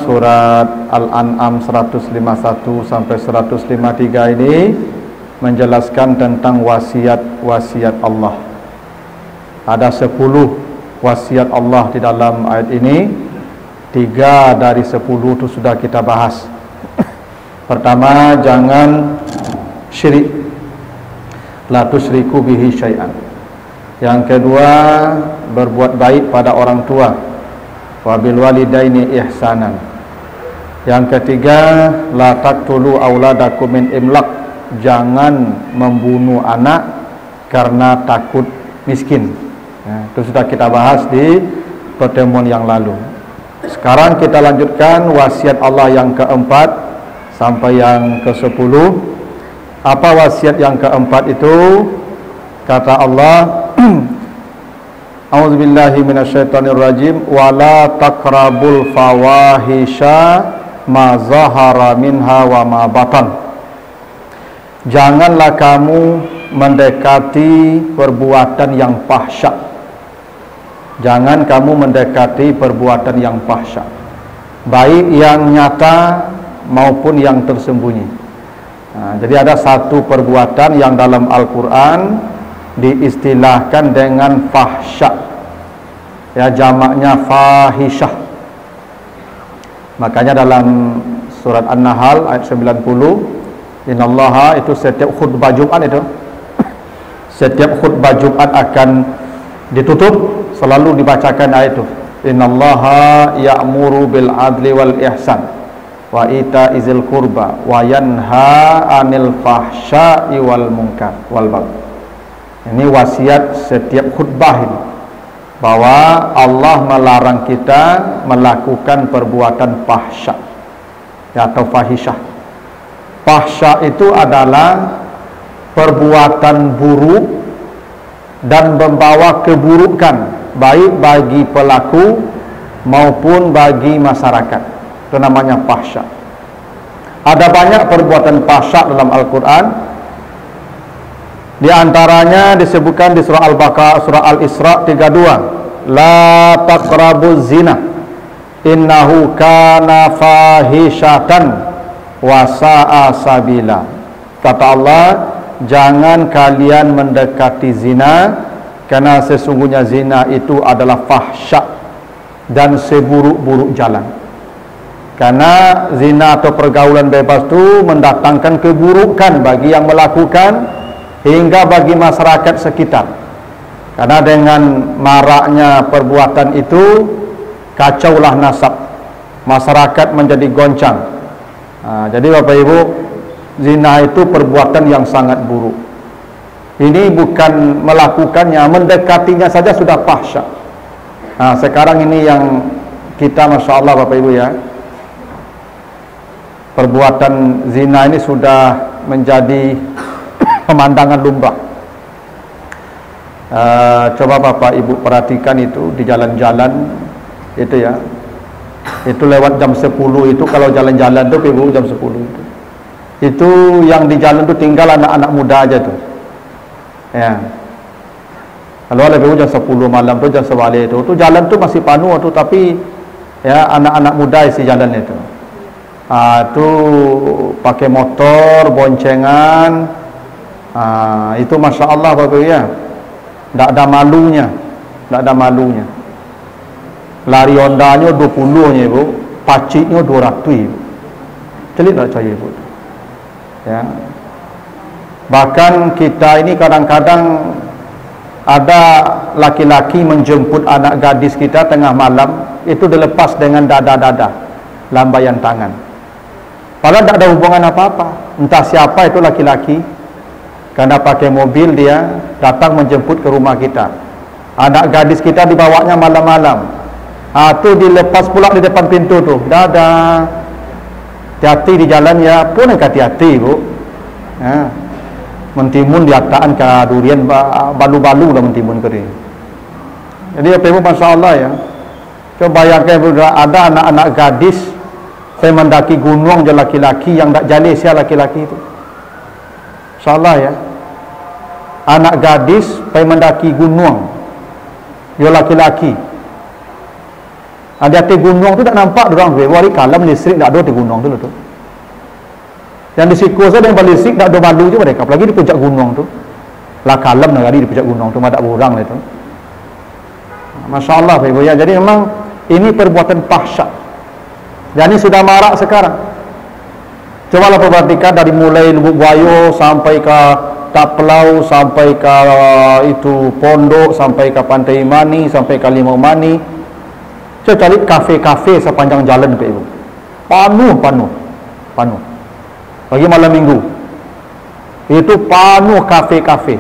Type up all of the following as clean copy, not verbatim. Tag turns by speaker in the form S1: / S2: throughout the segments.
S1: surat Al-An'am 151 sampai 153 ini menjelaskan tentang wasiat Allah. Ada 10 wasiat Allah di dalam ayat ini. 3 dari 10 itu sudah kita bahas. Pertama, jangan syirik, la tusyriku bihi syai'an. Yang kedua, berbuat baik pada orang tua, wa bil walidaini ihsanan. Yang ketiga, la taqtulu auladakum min imlaq, jangan membunuh anak karena takut miskin. Itu sudah kita bahas di pertemuan yang lalu. Sekarang kita lanjutkan wasiat Allah yang keempat sampai yang ke-10. Apa wasiat yang keempat itu? Kata Allah, A'udzubillahi minasyaitonirrajim, wala taqrabul fawahisha ma zahara minha wa ma batan. Janganlah kamu mendekati perbuatan yang fahsya. Jangan kamu mendekati perbuatan yang fahsya, baik yang nyata maupun yang tersembunyi. Jadi ada satu perbuatan yang dalam Al-Quran diistilahkan dengan fahsya, ya, jamaknya fahisyah. Makanya dalam surat An-Nahl ayat 90, innallaha, itu setiap khutbah Jumat itu, setiap khutbah Jumat akan ditutup selalu dibacakan ayat itu, innallaha ya'muru bil adli wal ihsan wa ita'izil qurba wa yanha 'anil fahsya'i wal munkar wal baghi. Ini wasiat setiap khutbah ini, bahwa Allah melarang kita melakukan perbuatan fahsya, ya, atau fahisyah. Fahsya itu adalah perbuatan buruk dan membawa keburukan, baik bagi pelaku maupun bagi masyarakat. Itu namanya fahsya. Ada banyak perbuatan fahsya dalam Al-Quran. Di antaranya disebutkan di surah Al-Baqarah, surah Al-Isra 32, la taqrabuz zina innahu kana fahisyatan wa sa'a sabila. Kata Allah, jangan kalian mendekati zina, karena sesungguhnya zina itu adalah fahsya dan seburuk-buruk jalan. Karena zina atau pergaulan bebas itu mendatangkan keburukan bagi yang melakukan hingga bagi masyarakat sekitar. Karena dengan maraknya perbuatan itu, kacaulah nasab, masyarakat menjadi goncang. Jadi Bapak Ibu, zina itu perbuatan yang sangat buruk. Ini bukan melakukannya, mendekatinya saja sudah fahsya. Sekarang ini yang kita, Masya Allah Bapak Ibu ya, perbuatan zina ini sudah menjadi pemandangan lumrah. Coba Bapak Ibu perhatikan itu di jalan-jalan itu ya, itu lewat jam 10 itu, kalau jalan-jalan tuh Ibu jam 10 itu yang di jalan tuh tinggal anak-anak muda aja tuh ya. Kalau ada Ibu jam 10 malam tuh, jam 11 itu jalan tuh masih penuh tuh, tapi ya anak-anak muda isi jalan itu. Itu pakai motor, boncengan. Itu Masya Allah Bapak ya, tidak ada malunya, tidak ada malunya. Lari Hondanya 20 nya Ibu, paciknya 200 Ibu. Celik tak percaya Ibu ya. Bahkan kita ini kadang-kadang ada laki-laki menjemput anak gadis kita tengah malam, itu dilepas dengan dada-dada, lambaian tangan, padahal tidak ada hubungan apa-apa. Entah siapa itu laki-laki, karena pakai mobil dia datang menjemput ke rumah kita. Anak gadis kita dibawanya malam-malam. Itu dilepas pula di depan pintu tuh. Dadah. Hati-hati di jalan ya, pun hati-hati Bu. Mentimun di ataan ke durian, balu-balu lah mentimun ke dia. Jadi apa Ibu, Masya Allah ya. Coba bayangkan ada anak-anak gadis saya mendaki gunung je laki-laki yang tak jali sia laki-laki itu. Masya Allah ya. Anak gadis pergi mendaki gunung, dia laki-laki. Ada atas gunung tu tak nampak orang tu. Wari kalam listrik tak ada di gunung tu tu. Yang di siku saya dengan listrik tak ada malu je mereka. Apalagi di puncak gunung tu. Lah kalam negari di puncak gunung tu tak berurang lah itu. Masya-Allah Ibu ya. Jadi memang ini perbuatan fahsyat. Dan ini sudah marak sekarang. Cobalah perhatikan dari mulai Lubuk Buaya sampai ke Taplau, sampai ke itu Pondok, sampai ke Pantai Mani, sampai ke Limau Mani. Saya cari kafe-kafe sepanjang jalan Pak Ibu. Panuh. Bagi malam minggu. Itu panuh kafe-kafe.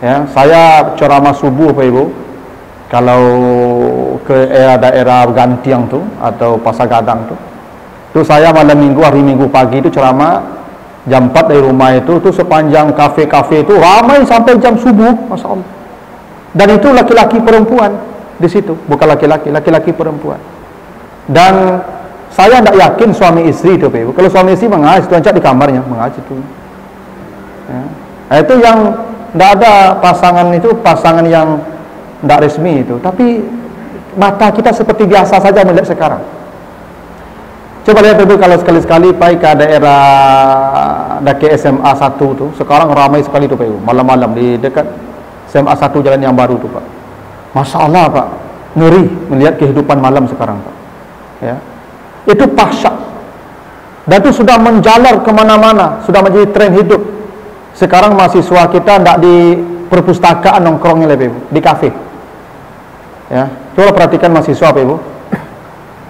S1: Ya, saya ceramah subuh Pak Ibu. Kalau ke daerah Gantiang tu atau Pasar Gadang tu saya malam minggu, hari minggu pagi tu ceramah jam 4 dari rumah itu sepanjang kafe-kafe itu ramai sampai jam subuh, Masya Allah. Dan itu laki-laki perempuan di situ, bukan laki-laki perempuan. Dan saya tidak yakin suami istri itu Pak Ibu. Kalau suami istri mengaji, itu ancak di kamarnya mengaji itu. Ya. Nah, itu yang tidak ada pasangan yang tidak resmi itu, tapi mata kita seperti biasa saja melihat sekarang. Coba lihat Ibu kalau sekali-sekali pergi ke daerah dekat SMA 1 tu, sekarang ramai sekali tu Pak Ibu, malam-malam di dekat SMA 1 jalan yang baru tu Pak. Masya Allah Pak, ngeri melihat kehidupan malam sekarang Pak. Ya, itu fahsyat. Dan itu sudah menjalar kemana-mana, sudah menjadi tren hidup. Sekarang mahasiswa kita tidak di perpustakaan nongkrongnya Pak Ibu, di kafe. Ya, coba perhatikan mahasiswa Pak Ibu.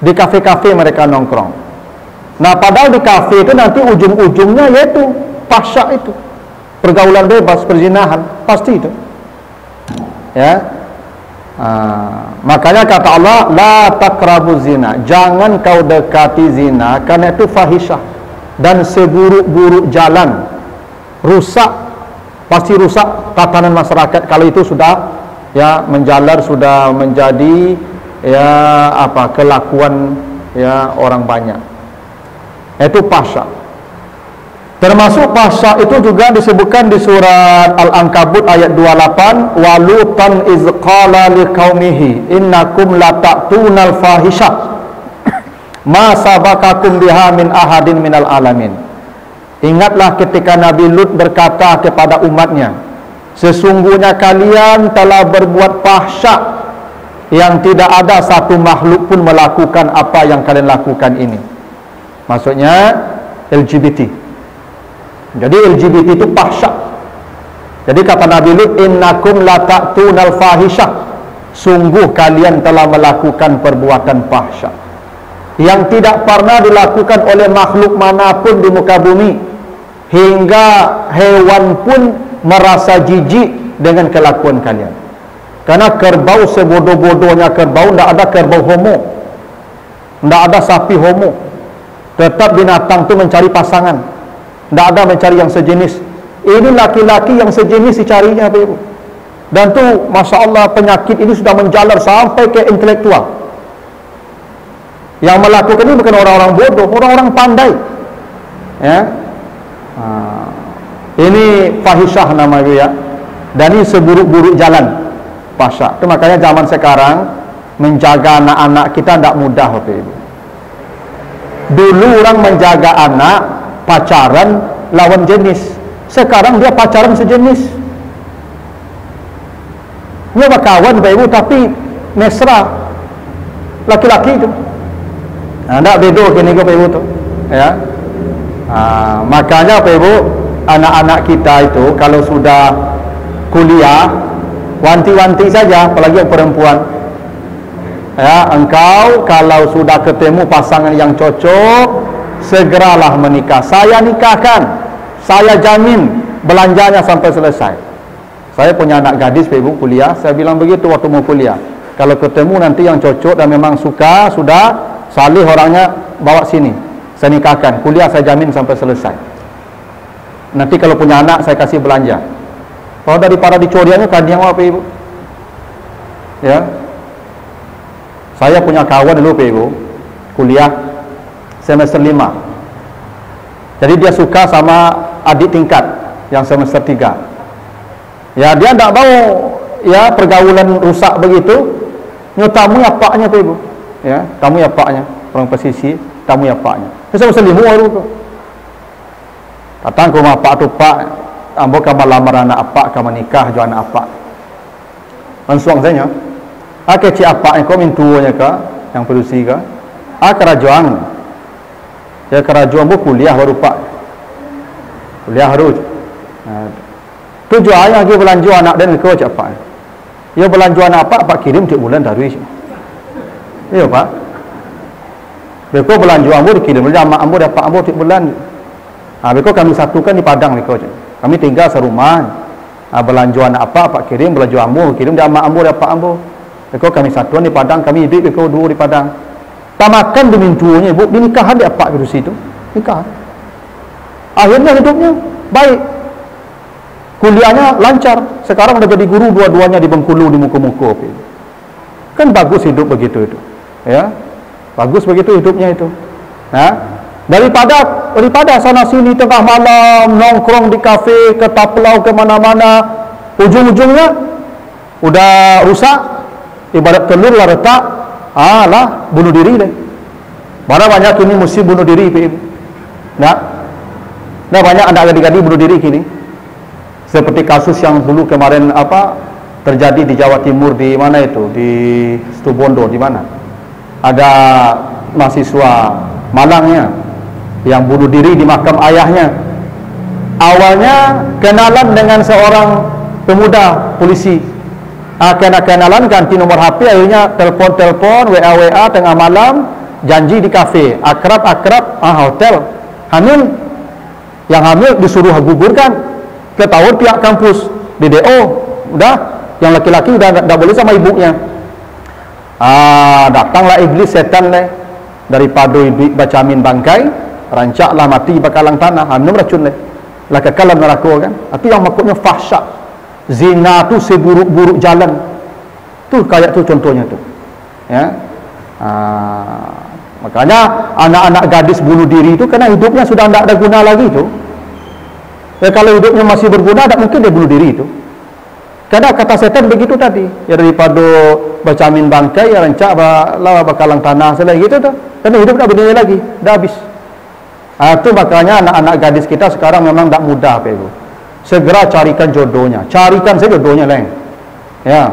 S1: Di kafe-kafe mereka nongkrong. Nah, padahal di kafe itu nanti ujung-ujungnya yaitu fahsyat itu. Pergaulan bebas, perzinahan, pasti itu. Ya. Makanya kata Allah, la taqrabu zina. Jangan kau dekati zina karena itu fahisyah dan seburuk-buruk jalan. Rusak, pasti rusak tatanan masyarakat kalau itu sudah ya menjalar, sudah menjadi ya kelakuan ya orang banyak. Itu fahsyat. Termasuk fahsyat itu juga disebutkan di surat Al-Ankabut ayat 28, walutan iz qala liqaumihi innakum lata'tunal fahisyah ma sabaqakum biha min ahadin minal alamin. Ingatlah ketika Nabi Lut berkata kepada umatnya, sesungguhnya kalian telah berbuat fahsyat yang tidak ada satu makhluk pun melakukan apa yang kalian lakukan ini. Maksudnya LGBT. Jadi LGBT itu fahsyat. Jadi kata Nabi Lut, innakum lata'tunal fahisyah. Sungguh kalian telah melakukan perbuatan fahsyat yang tidak pernah dilakukan oleh makhluk manapun di muka bumi. Hingga hewan pun merasa jijik dengan kelakuan kalian. Karena kerbau sebodoh-bodohnya kerbau, tidak ada kerbau homo, tidak ada sapi homo. Tetap binatang itu mencari pasangan, tidak ada mencari yang sejenis. Ini laki-laki yang sejenis dicarinya Ibu. Dan tu Masya Allah penyakit ini sudah menjalar sampai ke intelektual. Yang melakukan ini bukan orang-orang bodoh, orang-orang pandai. Ya. Ini fahisyah namanya ya. Dan ini seburuk-buruk jalan fahsyat. Itu makanya zaman sekarang menjaga anak-anak kita tidak mudah Bapak Ibu. Dulu orang menjaga anak pacaran lawan jenis. Sekarang dia pacaran sejenis. Dia berkawan Bapak Ibu tapi mesra laki-laki itu. Nah, tidak beda kini Bapak Ibu tu. Ya. Makanya Bapak Ibu, anak-anak kita itu kalau sudah kuliah, wanti-wanti saja, apalagi yang perempuan. Ya, engkau kalau sudah ketemu pasangan yang cocok, segeralah menikah. Saya nikahkan, saya jamin belanjanya sampai selesai. Saya punya anak gadis Bapak Ibu kuliah, saya bilang begitu waktu mau kuliah. Kalau ketemu nanti yang cocok dan memang suka, sudah salih orangnya, bawa sini, saya nikahkan, kuliah saya jamin sampai selesai. Nanti kalau punya anak saya kasih belanja. Kalau daripada dicuriannya kan yang apa Ibu? Ya. Saya punya kawan dulu Ibu, kuliah semester 5. Jadi dia suka sama adik tingkat yang semester 3. Ya, dia tidak mau ya pergaulan rusak begitu. Nyutamui apanya Ibu? ya, tamu ya paknya, orang pesisir, tamu ya paknya. Saya selimu baru tu. Datang ke rumah pak tu, pak, ambo kamu lamar anak apa, kamu nikah jo anak apa. Langsung saya, kecik apa yang kau mintuanya ke, yang produksi ke, kerajaan, ya kerajaan bu kuliah baru pak, kuliah harus. Tujuh ayah dia belanja anak dan kau cak pak. Dia belanja anak pak kirim tiap bulan dari. Iya pak. Beko belanja ambo dikirim, belanja mak ambo dapat ambo tiap bulan. Beko kami satukan di Padang beko. Kami tinggal serumah. Belanja anak pak kirim, belanja ambo kirim dia mak ambo dapat ambo. Beko kami satuan di Padang, kami hidup beko dua di Padang. Tamakan demi tuanya ibu, dinikahan dia pak di situ. Nikah. Akhirnya hidupnya baik. Kuliahnya lancar. Sekarang dah jadi guru dua-duanya di Bengkulu di muka-muka. Kan bagus hidup begitu itu. Ya. Bagus begitu hidupnya itu. Daripada sana sini tengah malam nongkrong di kafe, ke taplau ke mana-mana, ujung-ujungnya udah rusak, ibarat telur lah retak, bunuh diri deh. Mana banyak kini mesti bunuh diri, nah banyak anak gadis-gadis bunuh diri kini. Seperti kasus yang dulu kemarin terjadi di Jawa Timur, di mana itu, di Situbondo, di mana ada mahasiswa Malangnya yang bunuh diri di makam ayahnya. Awalnya kenalan dengan seorang pemuda polisi, kenalan ganti nomor HP, akhirnya telepon WA tengah malam, janji di kafe, akrab hotel, hamil, yang hamil disuruh gugurkan, ketahuan pihak kampus DDO, udah yang laki-laki udah tidak boleh sama ibunya. Datanglah iblis setan leh, daripada iblis bacamin bangkai, rancaklah mati bakalang tanah, minum racun leh, lah kekal neraka kan. Itu yang maksudnya fahsyat, zina tu seburuk-buruk jalan, tu kayak tu contohnya tu, ya. Makanya anak-anak gadis bunuh diri itu karena hidupnya sudah tidak ada guna lagi tu. Ya, kalau hidupnya masih berguna, tak mungkin dia bunuh diri itu. Karena kata setan begitu tadi, ya daripada bacamin bangkai, ya rancak bakalang tanah selain gitu tu. Karena hidup tak berdiri lagi, dah habis. Itu makanya anak-anak gadis kita sekarang memang tak mudah apa itu. Segera carikan jodohnya, carikan saja jodohnya lain. Ya,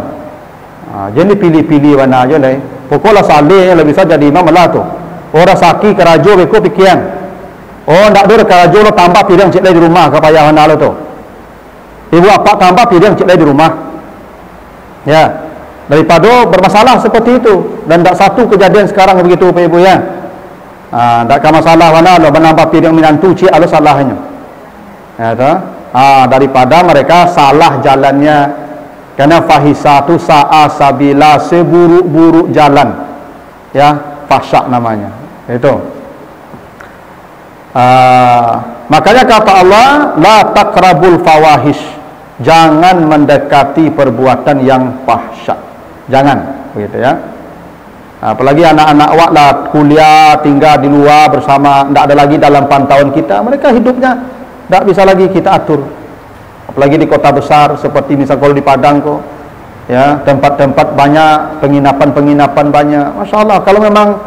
S1: jadi pilih-pilih mana aja lain. Pokoknya saleh lebih saja jadi imam lah tu. Orang sakit kerajo beko pikiran. Oh, tak ada kerajo lo tambah piring cik lagi di rumah ke payah mana lo tu. Ibu apa tambah piring cik lagi di rumah. Ya, daripada bermasalah seperti itu. Dan tak satu kejadian sekarang begitu ibu ya. Tak ada masalah mana lo menambah piring minantu cik lo salahnya. Ya tu. Daripada mereka salah jalannya. Karena fahisatu sa'a sabila, seburuk-buruk jalan. Ya, fahsyat namanya. Itu. Makanya kata Allah, la taqrabul fawahish, jangan mendekati perbuatan yang fahsyat. Jangan, begitu ya. Apalagi anak-anak awak lah kuliah, tinggal di luar bersama, tidak ada lagi dalam pantauan kita, mereka hidupnya tidak bisa lagi kita atur. Apalagi di kota besar seperti misal kalau di Padang kok, ya, tempat-tempat banyak, penginapan-penginapan banyak. Masya Allah, kalau memang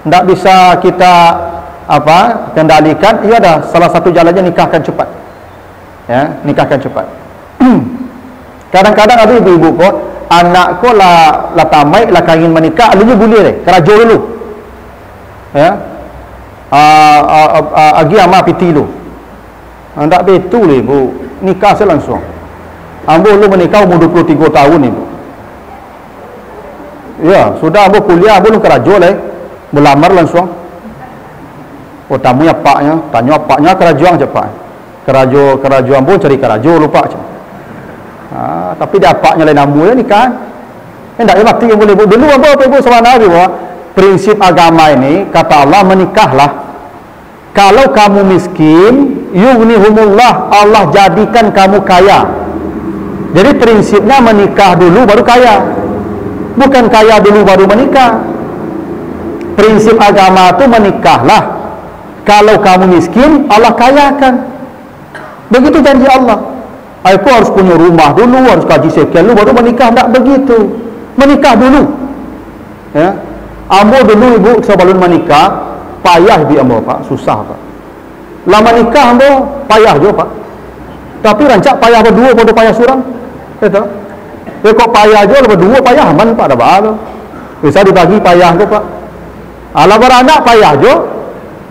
S1: tidak bisa kita kendalikan, iya dah, salah satu jalannya nikahkan cepat. Ya, nikahkan cepat. Kadang-kadang ada ibu-ibu kok, anak kok lah tamai lah ingin menikah, alunya boleh deh, kerajo dulu. Ya. Agi ama piti lu. Tak betul ibu. Nikah saya langsung. Ambo lu menikah umur 23 tahun ibu. Ya, sudah ambo kuliah, ambo lu kerajo lah, melamar langsung. Oh, tamunya paknya, tanya paknya kerajuan cepat. Kerajo ambo cari kerajo lupa aja. Tapi dia paknya lain ambo ya nikah. Hendak mati yang boleh dulu ambo apa ibu sama Nabi bahwa prinsip agama ini kata Allah menikahlah. Kalau kamu miskin, yughnihumullah, Allah jadikan kamu kaya. Jadi prinsipnya menikah dulu baru kaya. Bukan kaya dulu baru menikah. Prinsip agama itu menikahlah. Kalau kamu miskin, Allah kayakan. Begitu janji Allah. Aku harus punya rumah dulu, harus gaji sekian dulu baru menikah. Tak begitu. Menikah dulu. Ya. Ambo dulu ibu sebelum menikah payah bi ambo Pak, susah Pak. Lama nikah ambo payah jo Pak. Tapi rancak payah berdua pada payah surang. Betul. Kok payah jo berdua payah man Pak dah baal. Bisa dibagi payah tu Pak. Ala beranak payah jo.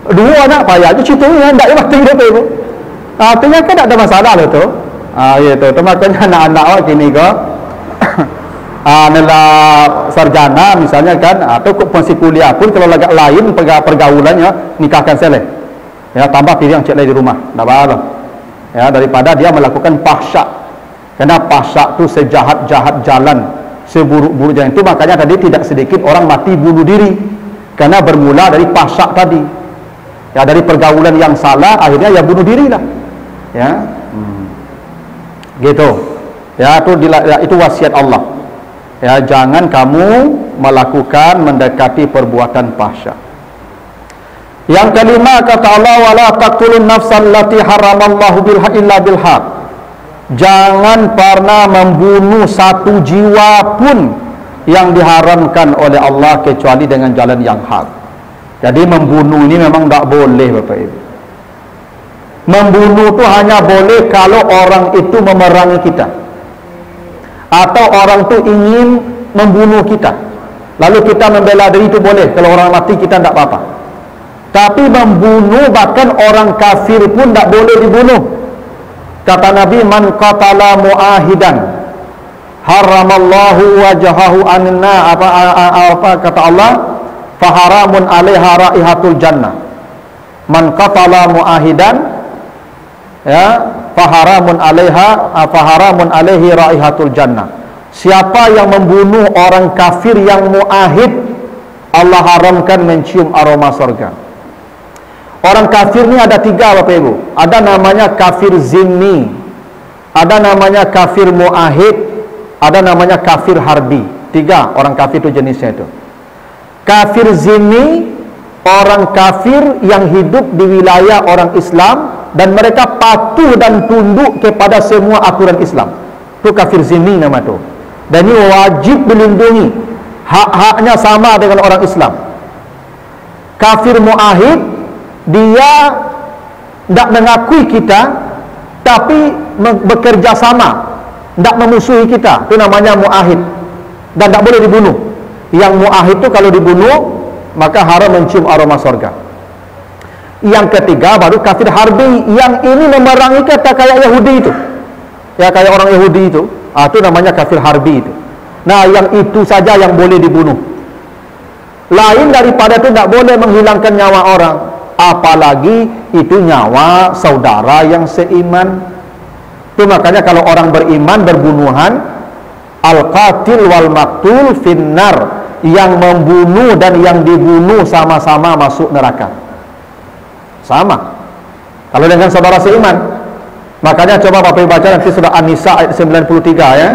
S1: Dua anak payah jo situ ya ndak mati dia tu. Artinya kan tak ada masalah lah tu. Ya tu. Makanya anak-anak awak kini ke nela sarjana misalnya kan, atau masih kuliah pun kalau agak lain pergaulannya nikahkan seleh. Ya tambah pilih yang cek lagi di rumah. Ndak apa. Ya daripada dia melakukan pahsyak. Karena pahsyak tu sejahat-jahat jalan, seburuk-buruk jalan itu, makanya tadi tidak sedikit orang mati bunuh diri karena bermula dari pahsyak tadi. Ya dari pergaulan yang salah akhirnya ya bunuh diri lah. Ya. Gitu. Ya itu wasiat Allah. Ya jangan kamu melakukan mendekati perbuatan pahsyak. Yang kelima kata Allah, wala taqtulun nafsal lati haramallahu illa bil haq. Jangan pernah membunuh satu jiwa pun yang diharamkan oleh Allah kecuali dengan jalan yang hak. Jadi membunuh ini memang tak boleh Bapak Ibu. Membunuh itu hanya boleh kalau orang itu memerangi kita, atau orang itu ingin membunuh kita, lalu kita membela diri, itu boleh. Kalau orang mati kita tidak apa-apa. Tapi membunuh bahkan orang kafir pun tidak boleh dibunuh. Kata Nabi, man qatala mu'ahidan haramallahu wajahahu anna, apa kata Allah, faharamun alaiha raihatul jannah. Man qatala mu'ahidan, ya, faharamun alaihi raihatul jannah. Siapa yang membunuh orang kafir yang mu'ahid, Allah haramkan mencium aroma surga. Orang kafir ni ada tiga Bapak Ibu. Ada namanya kafir zimmi, ada namanya kafir mu'ahid, ada namanya kafir harbi. Tiga orang kafir itu jenisnya itu. Kafir zimmi, orang kafir yang hidup di wilayah orang Islam dan mereka patuh dan tunduk kepada semua aturan Islam. Itu kafir zimmi nama itu. Dan ini wajib dilindungi. Hak-haknya sama dengan orang Islam. Kafir mu'ahid, dia tidak mengakui kita tapi bekerja sama, tidak memusuhi kita, itu namanya mu'ahid dan tidak boleh dibunuh. Yang mu'ahid itu kalau dibunuh maka haram mencium aroma surga. Yang ketiga baru kafir harbi, yang ini memerangi kita kayak Yahudi itu, ya kayak orang Yahudi itu, itu namanya kafir harbi itu. Nah yang itu saja yang boleh dibunuh. Lain daripada itu tidak boleh menghilangkan nyawa orang, apalagi itu nyawa saudara yang seiman. Itu makanya kalau orang beriman berbunuhan, al-qatil wal maktul finnar, yang membunuh dan yang dibunuh sama-sama masuk neraka. Sama kalau dengan saudara seiman. Makanya coba Bapak Ibu baca nanti surah An-Nisa ayat 93 ya.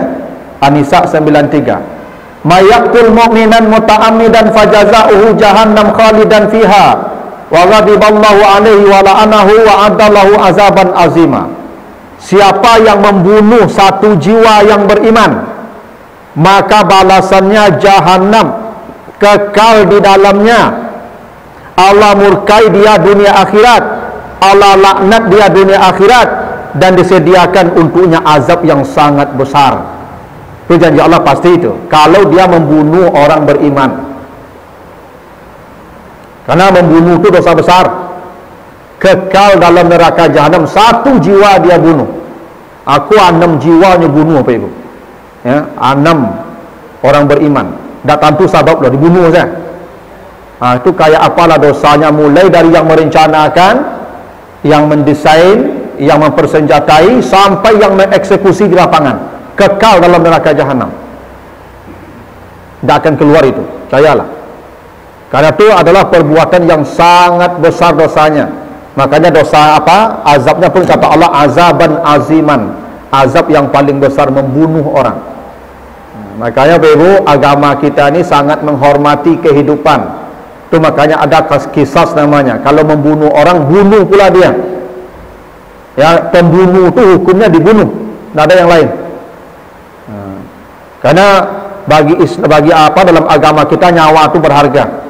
S1: An-Nisa 93. Mayaqtul mu'minan muta'ammidan fajaza'uhu jahannam khalidan fiha wa ghadiballahu alaihi wa la'anahu wa adallahu azaban azima. Siapa yang membunuh satu jiwa yang beriman, maka balasannya jahannam, kekal di dalamnya. Allah murkai dia dunia akhirat, Allah laknat dia dunia akhirat, dan disediakan untuknya azab yang sangat besar. Itu janji Allah pasti itu kalau dia membunuh orang beriman. Karena membunuh itu dosa besar, kekal dalam neraka jahanam. Satu jiwa dia bunuh. Aku 6 jiwanya bunuh apa Ibu ya, 6 orang beriman. Dah tentu sebab lah dibunuh saja. Itu kayak apalah dosanya, mulai dari yang merencanakan, yang mendesain, yang mempersenjatai, sampai yang mengeksekusi di lapangan, kekal dalam neraka jahanam. Tidak akan keluar itu, percayalah. Karena itu adalah perbuatan yang sangat besar dosanya. Makanya dosa apa? Azabnya pun kata Allah azaban aziman, azab yang paling besar, membunuh orang. Makanya Ibu, agama kita ini sangat menghormati kehidupan. Itu makanya ada kisah namanya. Kalau membunuh orang, bunuh pula dia. Ya, pembunuh itu hukumnya dibunuh, tidak ada yang lain. Karena bagi apa dalam agama kita nyawa itu berharga.